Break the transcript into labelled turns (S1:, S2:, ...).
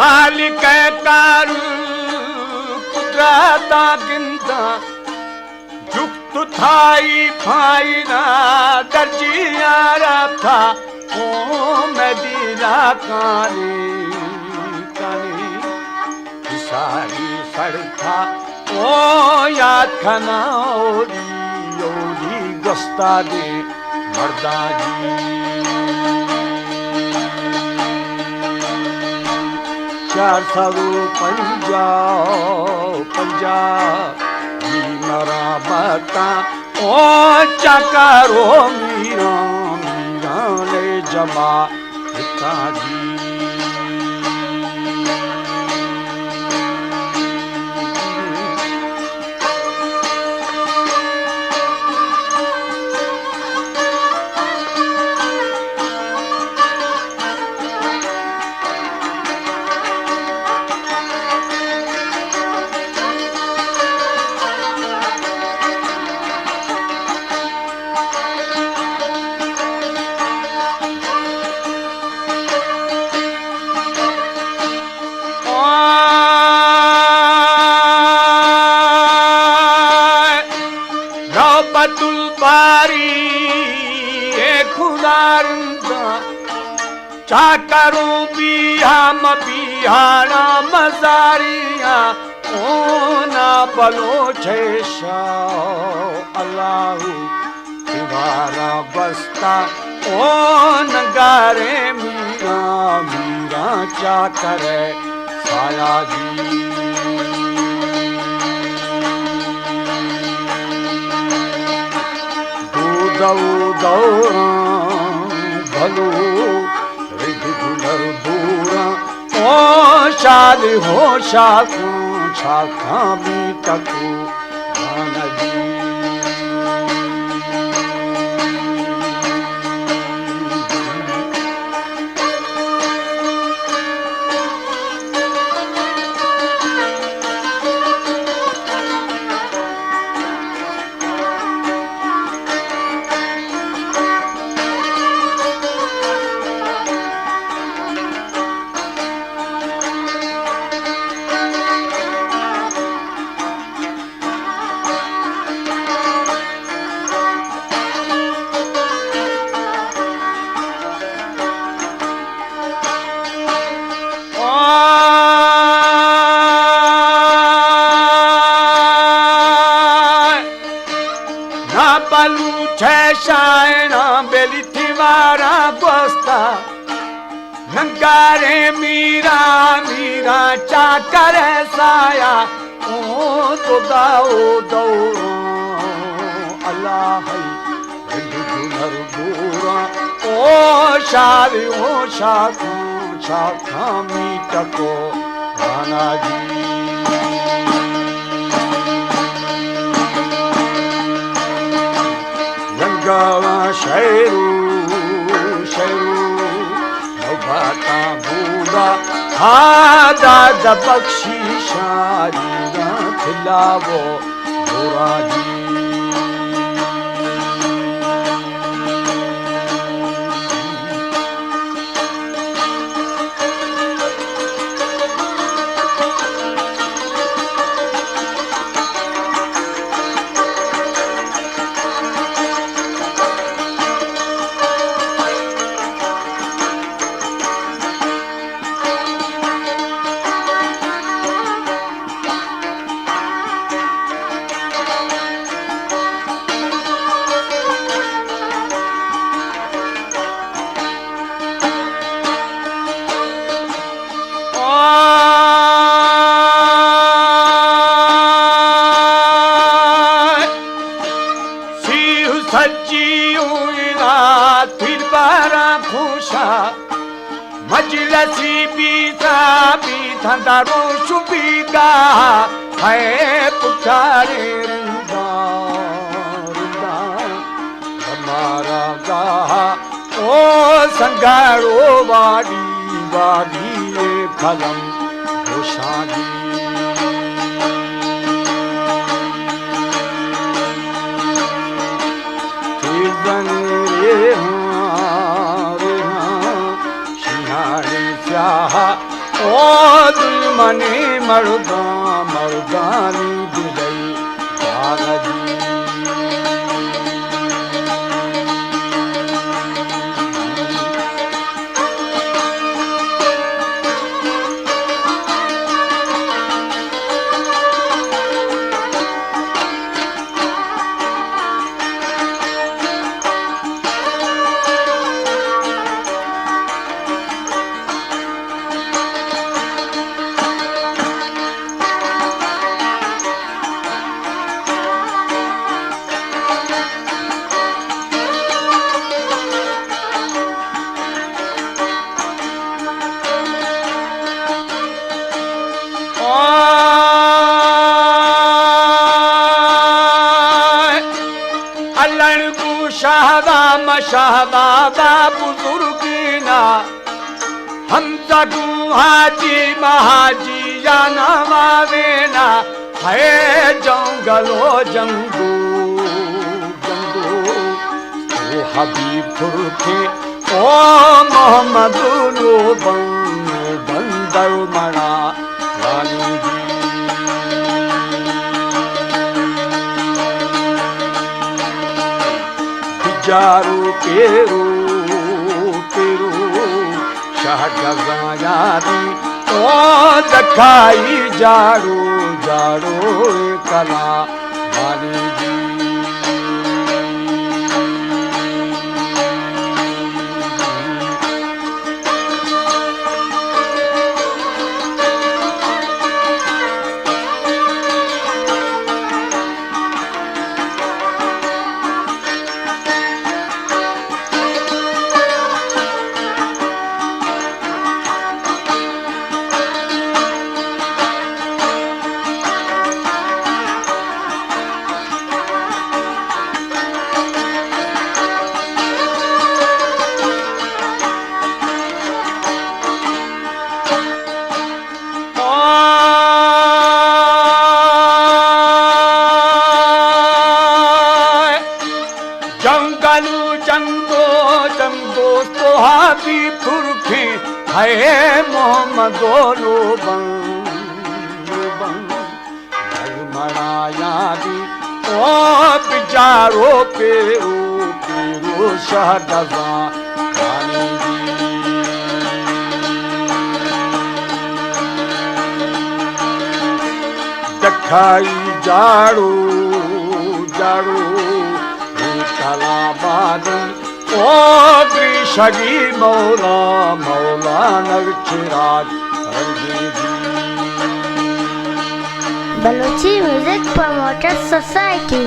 S1: मालिक कारू कुदरता गिंदा जुक्त थाई फाइना दर्जिया रथा ओ मदीना कानी कानी सारी सड़था ओ याद खाना ओरी गस्ता दे मर्दा जी चार सारू पंजा मरा बता ओ चकरो मीरा मीरा ले जमा पिताजी चाकरों बिहाना मजारिया ओ ना बलोचे अल्लाह तुम्हारा बस्ता ओ नगारे मीरा मीरा चाकर साया जी दो दौरा भलो दूरा ओ शाद हो शाखा भी तकू नदी शायना बेली थीवारा बस्ता नंगारे मीरा मीरा चाकर साया ओ तो दो अल्लाह दुलर बुरा ओ शाखा मीटको राना जी गावा शेरू नौबाता बूढ़ा दाद बख्शी शारिया खिलावो बुरा जी मजलसी बीता दारू शुबीगा है पुठारे हमारा गाहा ओ संगारो वाड़ी खलम होशादी ओ दुश्मनी मर्दानी दिलई बाग जी शहबादा बुजुर्गीना हम तू हाजी महाजी या नवावेना है जंगलो जंगू जंगू ओ हबीबुर के ओ मोहम्मद लो बंदर मना वाली जारू पेरू पेरू शाहजहां ओ दखाई जारू जारू कला वाली जी है मोहम्मद मनाया दी ओ बिचारो पेरू पेरू शाहजहां रानी जी दखाई जाड़ू जाड़ू कलाबादी ओ शगी मौला मौला नगचिराज
S2: Balochi Music Promoter Society